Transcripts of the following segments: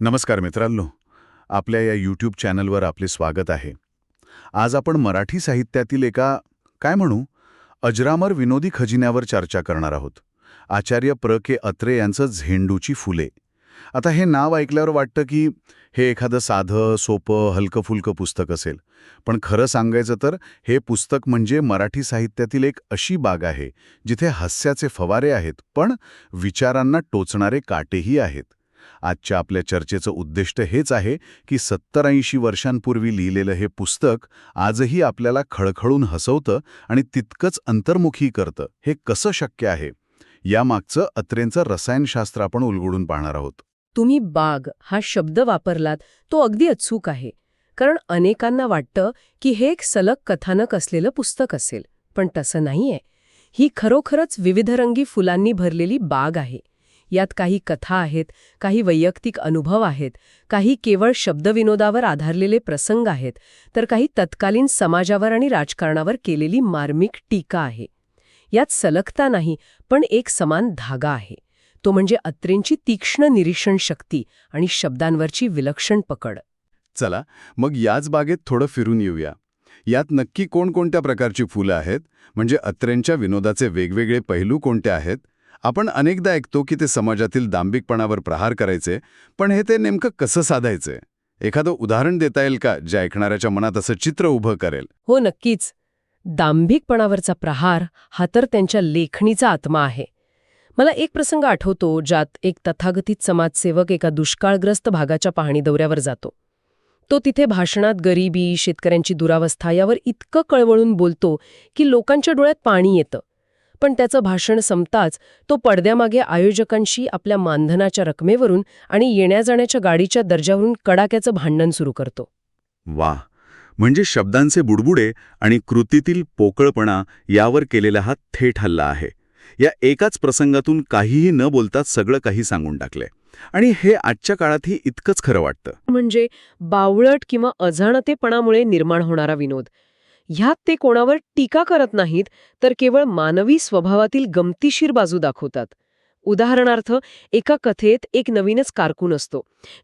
नमस्कार मित्रांनो, आपल्या या यूट्यूब चॅनलवर आपले स्वागत आहे. आज आपण मराठी साहित्यातील एका काय म्हणू अजरामर विनोदी खजिन्यावर चर्चा करणार आहोत. आचार्य प्र के अत्रे यांचं झेंडूची फुले. आता हे नाव ऐकल्यावर वाटतं की हे एखादं साधं, सोपं, हलकं-फुलकं पुस्तक असेल. पण खरं सांगायचं तर हे पुस्तक म्हणजे मराठी साहित्यातील एक अशी बाग आहे, जिथे हास्याचे फवारे आहेत, पण विचारांना टोचणारे काटेही आहेत. आजच्या आपल्या चर्चेचं उद्दिष्ट हेच आहे की 70-80 वर्षांपूर्वी लिहिलेलं हे पुस्तक आजही आपल्याला खळखळून हसवतं आणि तितकंच अंतर्मुखी करतं. हे कसं शक्य आहे? यामागचं अत्रेंचं रसायनशास्त्र आपण उलगडून पाहणार आहोत. तुम्ही बाग हा शब्द वापरलात तो अगदी अचूक आहे. कारण अनेकांना वाटतं की हे एक सलग कथानक असलेलं पुस्तक असेल, पण तसं नाहीये. ही खरोखरच विविधरंगी फुलांनी भरलेली बाग आहे. यात काही कथा आहेत, काही वैयक्तिक अनुभव आहेत, काही केवळ शब्दविनोदावर आधारलेले प्रसंग आहेत, तर काही तत्कालीन समाजावर आणि राजकारणावर केलेली मार्मिक टीका आहे. यात सलगता नाही, पण एक समान धागा आहे. तो म्हणजे अत्रेंची तीक्ष्ण निरीक्षण शक्ती आणि शब्दांवरची विलक्षण पकड. चला मग याच बागेत थोडं फिरून येऊया. यात नक्की कोणकोणत्या प्रकारची फुलं आहेत, म्हणजे अत्रेंच्या विनोदाचे वेगवेगळे पैलू कोणते आहेत? आपण अनेकदा ऐकतो की ते समाजातील दांभिकपणावर प्रहार करायचे, पण हे ते नेमकं कसं साधायचे? एखादं उदाहरण देता येईल का, जे ऐकणाऱ्याच्या मनात असं चित्र उभं करेल? हो, नक्कीच. दांभिकपणावरचा प्रहार हा तर त्यांच्या लेखणीचा आत्मा आहे. मला एक प्रसंग आठवतो, ज्यात एक तथागतित समाजसेवक एका दुष्काळग्रस्त भागाच्या पाहणी दौऱ्यावर जातो. तो तिथे भाषणात गरिबी, शेतकऱ्यांची दुरावस्था यावर इतकं कळवळून बोलतो की लोकांच्या डोळ्यात पाणी येतं. पण त्याचं भाषण संपताच तो पडद्यामागे आयोजकांशी आपल्या मानधनाच्या रकमेवरून आणि येण्या-जाण्याच्या गाडीच्या दर्जावरून कडाक्याचं भांडण सुरू करतो. वा, म्हणजे शब्दांचे बुडबुडे आणि कृतीतील पोकळपणा यावर केलेला हा थेट हल्ला आहे. या एकाच प्रसंगातून काहीही न बोलताच सगळं काही सांगून टाकलंय. आणि हे आजच्या काळातही इतकंच खरं वाटतं. म्हणजे बावळट किंवा अजाणतेपणामुळे निर्माण होणारा विनोद. ह्यात ते कोणावर टीका करत नाहीत, तर केवळ मानवी स्वभावातील गमतीशीर बाजू दाखवतात. उदाहरणार्थ, एका कथेत एक नवीनच कारकून असतो,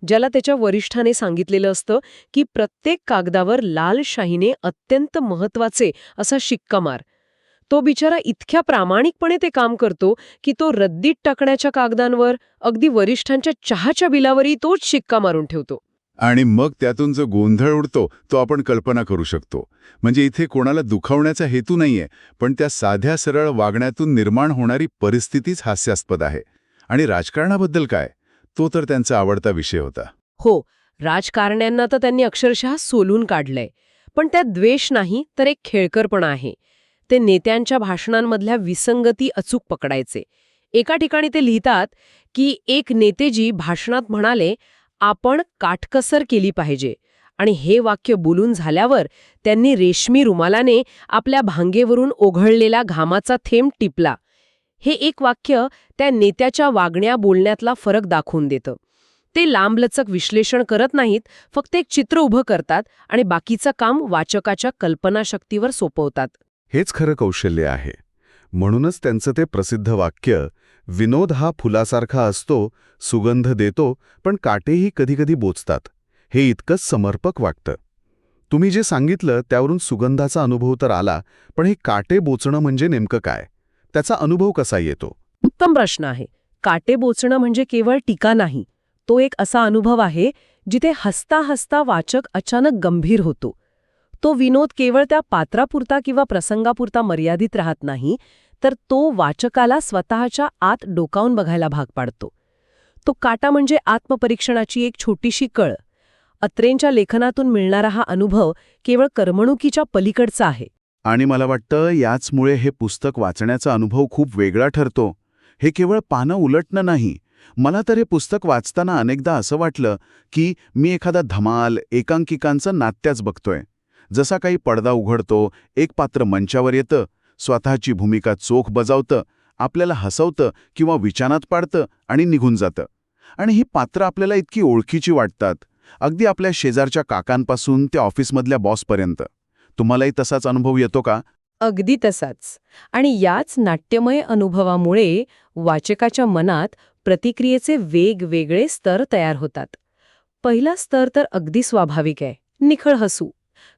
ज्याला त्याच्या वरिष्ठाने सांगितलेलं असतं की प्रत्येक कागदावर लाल शाईने अत्यंत महत्वाचे असा शिक्का मार. तो बिचारा इतक्या प्रामाणिकपणे ते काम करतो की तो रद्दीत टाकण्याच्या कागदांवर, अगदी वरिष्ठांच्या चहाच्या बिलावरही तोच शिक्का मारून ठेवतो. आणि मग त्यातून जो गोंधळ उडतो तो आपण कल्पना करू शकतो. म्हणजे इथे कोणाला दुखावण्याचा हेतू नाहीये, पण त्या साध्या सरळ वागण्यातून निर्माण होणारी परिस्थितीच हास्यास्पद आहे. आणि राजकारणाबद्दल काय? तो तर त्यांचा आवडता विषय होता. हो, राजकारण्यांना तर त्यांनी अक्षरशः सोलून काढलंय. पण त्यात द्वेष नाही, तर एक खेळकरपणा आहे. ते नेत्यांच्या भाषणांमधल्या विसंगती अचूक पकडायचे. एका ठिकाणी ते लिहितात की एक नेतेजी भाषणात म्हणाले, आपण काटकसर केली पाहिजे, आणि हे वाक्य बोलून झाल्यावर त्यांनी रेशमी रुमालाने आपल्या भांगेवरून ओघळलेला घामाचा थेंब टिपला. हे एक वाक्य त्या नेत्याच्या वागण्या बोलण्यातला फरक दाखवून देतं. ते लांबलचक विश्लेषण करत नाहीत, फक्त एक चित्र उभं करतात आणि बाकीचं काम वाचकाच्या कल्पनाशक्तीवर सोपवतात. हेच खरं कौशल्य आहे. म्हणूनच त्यांचं ते प्रसिद्ध वाक्य, विनोद हा फुलासारखा असतो, सुगंध देतो, पण काटेही कधीकधी बोचतात, हे इतकंच समर्पक वाटतं. तुम्ही जे सांगितलं त्यावरून सुगंधाचा अनुभव तर आला, पण हे काटे बोचणं म्हणजे नेमकं काय? त्याचा अनुभव कसा येतो? उत्तम प्रश्न आहे. काटे बोचणं म्हणजे केवळ टीका नाही. तो एक असा अनुभव आहे जिथे हसता हसता वाचक अचानक गंभीर होतो. तो विनोद केवळ त्या पात्रापुरता किंवा प्रसंगापुरता मर्यादित राहत नाही, तर तो वाचकाला स्वतःच्या आत डोकावून बघायला भाग पाडतो. तो काटा म्हणजे आत्मपरीक्षणाची एक छोटीशी कळ. अत्रेंच्या लेखनातून मिळणारा हा अनुभव केवळ करमणुकीच्या पलीकडचा आहे. आणि मला वाटतं याचमुळे हे पुस्तक वाचण्याचा अनुभव खूप वेगळा ठरतो. हे केवळ पानं उलटणं नाही. मला तर हे पुस्तक वाचताना अनेकदा असं वाटलं की मी एखादा धमाल एकांकिकांचं नाट्यच बघतोय. जसा काही पडदा उघडतो, एक पात्र मंचावर येतं, स्वतःची भूमिका चोख बजावतं, आपल्याला हसवतं किंवा विचारात पाडतं आणि निघून जातं. आणि ही पात्र आपल्याला इतकी ओळखीची वाटतात, अगदी आपल्या शेजारच्या काकांपासून ते ऑफिसमधल्या बॉसपर्यंत. तुम्हालाही तसाच अनुभव येतो का? अगदी तसाच. आणि याच नाट्यमय अनुभवामुळे वाचकाच्या मनात प्रतिक्रियेचे वेगवेगळे स्तर तयार होतात. पहिला स्तर तर अगदी स्वाभाविक आहे, निखळ हसू.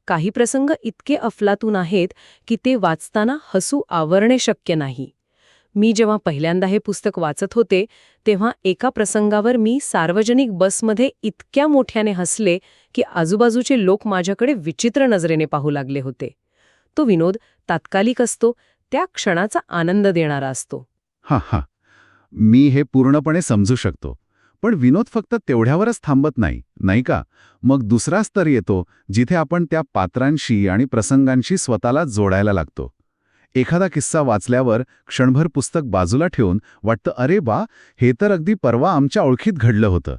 काही प्रसंग इतके अफलातून आहेत की ते वाचताना हसू आवरणे शक्य नाही. मी जेव्हा पहिल्यांदा हे पुस्तक वाचत होते तेव्हा एका प्रसंगावर मी सार्वजनिक बसमध्ये इतक्या मोठ्याने हसले की आजूबाजूचे लोक माझ्याकडे विचित्र नजरेने पाहू लागले होते. तो विनोद तात्कालिक असतो, त्या क्षणाचा आनंद देणारा असतो. हां. मी हे पूर्णपणे समजू शकतो. पण विनोद फक्त तेवढ्यावरच थांबत नाही, नाही का? मग दुसरा स्तर येतो जिथे आपण त्या पात्रांशी आणि प्रसंगांशी स्वतःला जोडायला लागतो. एखादा किस्सा वाचल्यावर क्षणभर पुस्तक बाजूला ठेवून वाटतं, अरे वा, हे तर अगदी परवा आमच्या ओळखीत घडलं होतं.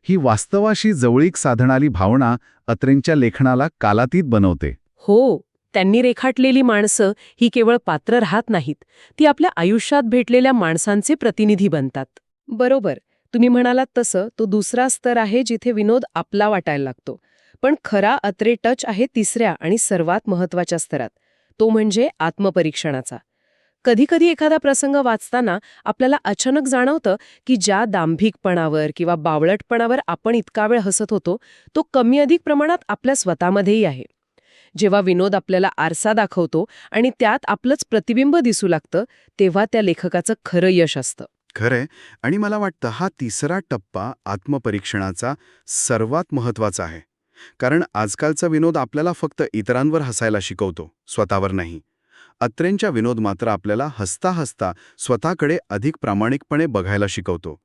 ही वास्तवाशी जवळीक साधणारी भावना अत्रेंच्या लेखनाला कालातीत बनवते. हो, त्यांनी रेखाटलेली माणसं ही केवळ पात्र राहत नाहीत, ती आपल्या आयुष्यात भेटलेल्या माणसांचे प्रतिनिधी बनतात. बरोबर, तुम्ही म्हणालात तसं तो दुसरा स्तर आहे जिथे विनोद आपला वाटायला लागतो. पण खरा अत्रे टच आहे तिसऱ्या आणि सर्वात महत्त्वाच्या स्तरात, तो म्हणजे आत्मपरीक्षणाचा. कधीकधी एखादा प्रसंग वाचताना आपल्याला अचानक जाणवतं की ज्या दांभिकपणावर किंवा बावळटपणावर आपण इतका वेळ हसत होतो तो कमी अधिक प्रमाणात आपल्या स्वतःमध्येही आहे. जेव्हा विनोद आपल्याला आरसा दाखवतो आणि त्यात आपलंच प्रतिबिंब दिसू लागतं तेव्हा त्या लेखकाचं खरं यश असतं. खरंय. आणि मला वाटतं हा तिसरा टप्पा आत्मपरीक्षणाचा सर्वात महत्वाचा आहे. कारण आजकालचा विनोद आपल्याला फक्त इतरांवर हसायला शिकवतो, स्वतःवर नाही. अत्रेंच्या विनोद मात्र आपल्याला हसता हसता स्वतःकडे अधिक प्रामाणिकपणे बघायला शिकवतो.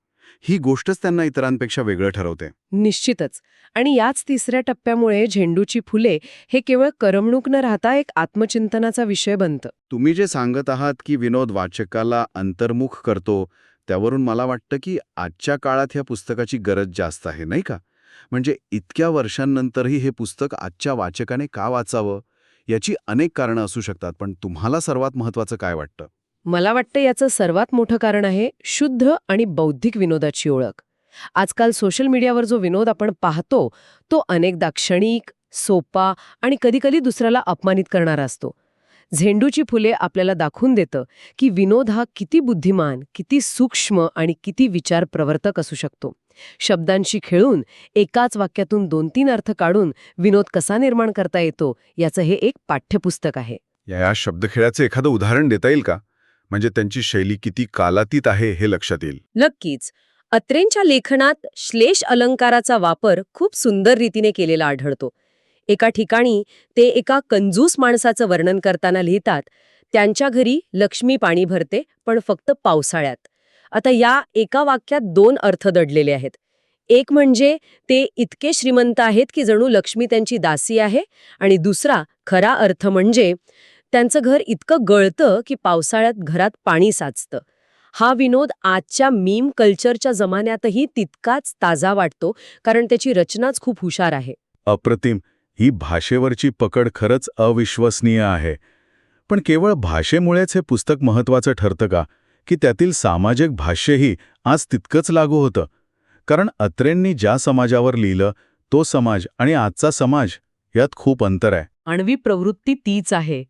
ही गोष्टच त्यांना इतरांपेक्षा वेगळं ठरवते. निश्चितच. आणि याच तिसऱ्या टप्प्यामुळे झेंडूची फुले हे केवळ करमणूक न राहता एक आत्मचिंतनाचा विषय बनतं. तुम्ही जे सांगत आहात की विनोद वाचकाला अंतर्मुख करतो, त्यावरून मला वाटतं की आजच्या काळात ह्या पुस्तकाची गरज जास्त आहे, नाही का? म्हणजे इतक्या वर्षांनंतरही हे पुस्तक आजच्या वाचकाने का वाचावं याची अनेक कारणं असू शकतात, पण तुम्हाला सर्वात महत्त्वाचं काय वाटतं? मला वाटतं याचं सर्वात मोठं कारण आहे शुद्ध आणि बौद्धिक विनोदाची ओळख. आजकाल सोशल मीडियावर जो विनोद आपण पाहतो तो अनेकदा क्षणिक, सोपा आणि कधीकधी दुसऱ्याला अपमानित करणारा असतो. झेंडूची फुले आपल्याला दाखवून देतं की विनोद हा किती बुद्धिमान, किती सूक्ष्म आणि किती विचार प्रवर्तक असू शकतो. शब्दांशी खेळून एकाच वाक्यातून 2-3 अर्थ काढून विनोद कसा निर्माण करता येतो याचं हे एक पाठ्यपुस्तक आहे. या शब्दखेळाचे एखादं उदाहरण देता येईल का? म्हणजे त्यांची शैली किती कालातीत आहे हे लक्षात येईल. नक्कीच. अत्रेंच्या लेखनात श्लेष अलंकाराचा वापर खूप सुंदर रीतीने केलेला आढळतो. एका ठिकाणी ते एका कंजूस माणसाचं वर्णन करताना लिहितात, त्यांच्या घरी लक्ष्मी पाणी भरते पण फक्त पावसाळ्यात. आता या एका वाक्यात 2 अर्थ दडलेले आहेत. एक म्हणजे ते इतके श्रीमंत आहेत की जणू लक्ष्मी त्यांची दासी आहे, आणि दुसरा खरा अर्थ म्हणजे त्यांचं घर इतकं गळतं की पावसाळ्यात घरात पाणी साचतं. हा विनोद आजच्या मीम कल्चरच्या जमान्यातही तितकाच ताजा वाटतो, कारण त्याची रचनाच खूप हुशार आहे. अप्रतिम. ही भाषेवरची पकड खरंच अविश्वसनीय आहे. पण केवळ भाषेमुळेच हे पुस्तक महत्त्वाचं ठरतं का? की त्यातील सामाजिक भाष्यही आज तितकंच लागू होतं? कारण अत्रेंनी ज्या समाजावर लिहिलं तो समाज आणि आजचा समाज यात खूप अंतर आहे. आण्वी प्रवृत्ती तीच आहे.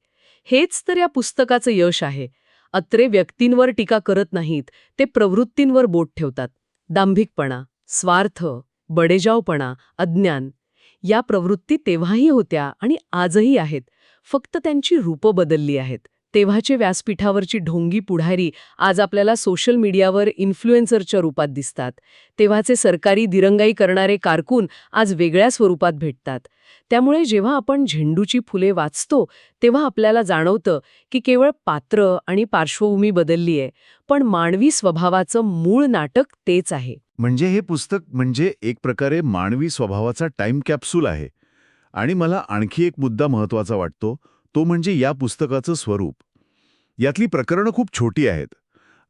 हेच तर या पुस्तकाचं यश आहे. अत्रे व्यक्तींवर टीका करत नाहीत, ते प्रवृत्तींवर बोट ठेवतात. दांभिकपणा, स्वार्थ, बडेजावपणा, अज्ञान या प्रवृत्ती तेव्हाही होत्या आणि आजही आहेत. फक्त त्यांची रूपं बदलली आहेत. तेव्हाचे व्यासपीठावरची ढोंगी पुढारी आज आपल्याला सोशल मीडियावर इन्फ्लुएन्सरच्या रूपात दिसतात. तेव्हाचे सरकारी दिरंगाई करणारे कारकून आज वेगळ्या स्वरूपात भेटतात. त्यामुळे जेव्हा आपण झेंडूची फुले वाचतो तेव्हा आपल्याला जाणवतं की केवळ पात्र आणि पार्श्वभूमी बदलली आहे, पण मानवी स्वभावाचं मूळ नाटक तेच आहे. म्हणजे हे पुस्तक म्हणजे एक प्रकारे मानवी स्वभावाचा टाईम कॅप्सूल आहे. आणि मला आणखी एक मुद्दा महत्त्वाचा वाटतो, तो म्हणजे या पुस्तकाचं स्वरूप. यातली प्रकरणं खूप छोटी आहेत.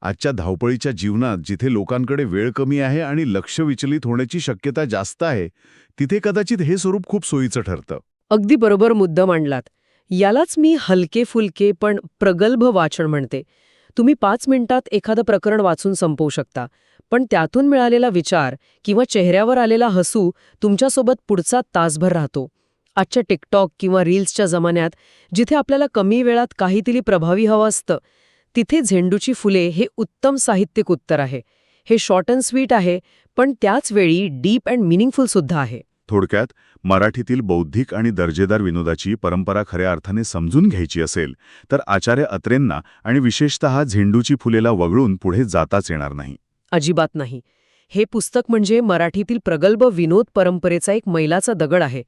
आजच्या धावपळीच्या जीवनात जिथे लोकांकडे वेळ कमी आहे आणि लक्ष विचलित होण्याची शक्यता जास्त आहे, तिथे कदाचित हे स्वरूप खूप सोयीचं ठरतं. अगदी बरोबर मुद्दा मांडलात. यालाच मी हलके फुलके पण प्रगल्भ वाचन म्हणते. तुम्ही 5 मिनिटात एखादं प्रकरण वाचून संपवू शकता, पण त्यातून मिळालेला विचार किंवा चेहऱ्यावर आलेला हसू तुमच्यासोबत पुढचा तासभर राहतो. आजच्या टिकटॉक किंवा रील्सच्या जमान्यात जिथे आपल्याला कमी वेळात काहीतरी प्रभावी हवं असतं, तिथे झेंडूची फुले हे उत्तम साहित्यिक उत्तर आहे. हे शॉर्ट अँड स्वीट आहे, पण त्याच वेळी डीप अँड मिनिंगफुल सुद्धा आहे. थोडक्यात मराठीतील बौद्धिक आणि दर्जेदार विनोदाची परंपरा खऱ्या अर्थाने समजून घ्यायची असेल तर आचार्य अत्रेंना आणि विशेषतः झेंडूची फुलेला वगळून पुढे जाताच येणार नाही. अजिबात नाही. हे पुस्तक म्हणजे मराठीतील प्रगल्भ विनोद परंपरेचा एक मैलाचा दगड आहे.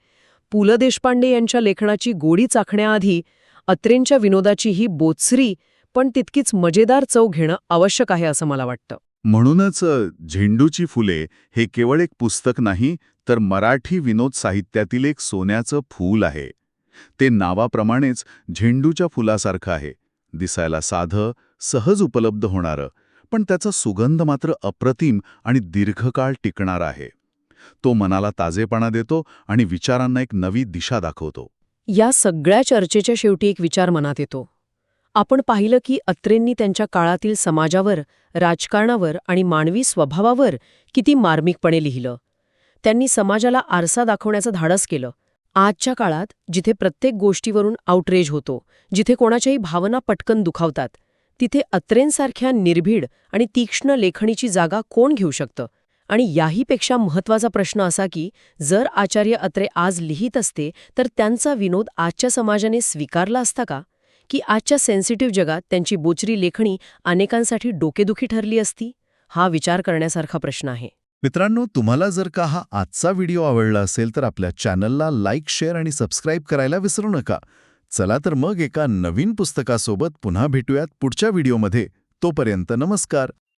पु ल देशपांडे यांच्या लेखनाची गोडी चाखण्याआधी अत्रेंच्या विनोदाची ही बोचरी पण तितकीच मजेदार चव घेणं आवश्यक आहे असं मला वाटतं. म्हणूनच झेंडूची फुले हे केवळ एक पुस्तक नाही तर मराठी विनोद साहित्यातील एक सोन्याचं फूल आहे. ते नावाप्रमाणेच झेंडूच्या फुलासारखं आहे. दिसायला साधं, सहज उपलब्ध होणारं, पण त्याचा सुगंध मात्र अप्रतिम आणि दीर्घकाळ टिकणारा आहे. तो मनाला ताजेपणा देतो आणि विचारांना एक नवी दिशा दाखवतो. या सगळ्या चर्चेच्या शेवटी एक विचार मनात येतो. आपण पाहिलं की अत्रेंनी त्यांच्या काळातील समाजावर, राजकारणावर आणि मानवी स्वभावावर किती मार्मिकपणे लिहिलं. त्यांनी समाजाला आरसा दाखवण्याचं धाडस केलं. आजच्या काळात जिथे प्रत्येक गोष्टीवरून आउटरेज होतो, जिथे कोणाच्याही भावना पटकन दुखावतात, तिथे अत्रेंसारख्या निर्भीड आणि तीक्ष्ण लेखणीची जागा कोण घेऊ शकतं? आणि याहीपेक्षा महत्त्वाचा प्रश्न असा की जर आचार्य अत्रे आज लिहित असते तर त्यांचा विनोद आजच्या समाजाने स्वीकारला असता का? की आजच्या सेन्सिटिव्ह जगात त्यांची बोचरी लेखणी अनेकांसाठी डोकेदुखी ठरली असती? हा विचार करण्यासारखा प्रश्न आहे. मित्रांनो, तुम्हाला जर का हा आजचा व्हिडिओ आवडला असेल तर आपल्या चॅनलला लाईक, शेअर आणि सबस्क्राईब करायला विसरू नका. चला तर मग एका नवीन पुस्तकासोबत पुन्हा भेटूयात पुढच्या व्हिडिओमध्ये. तोपर्यंत नमस्कार.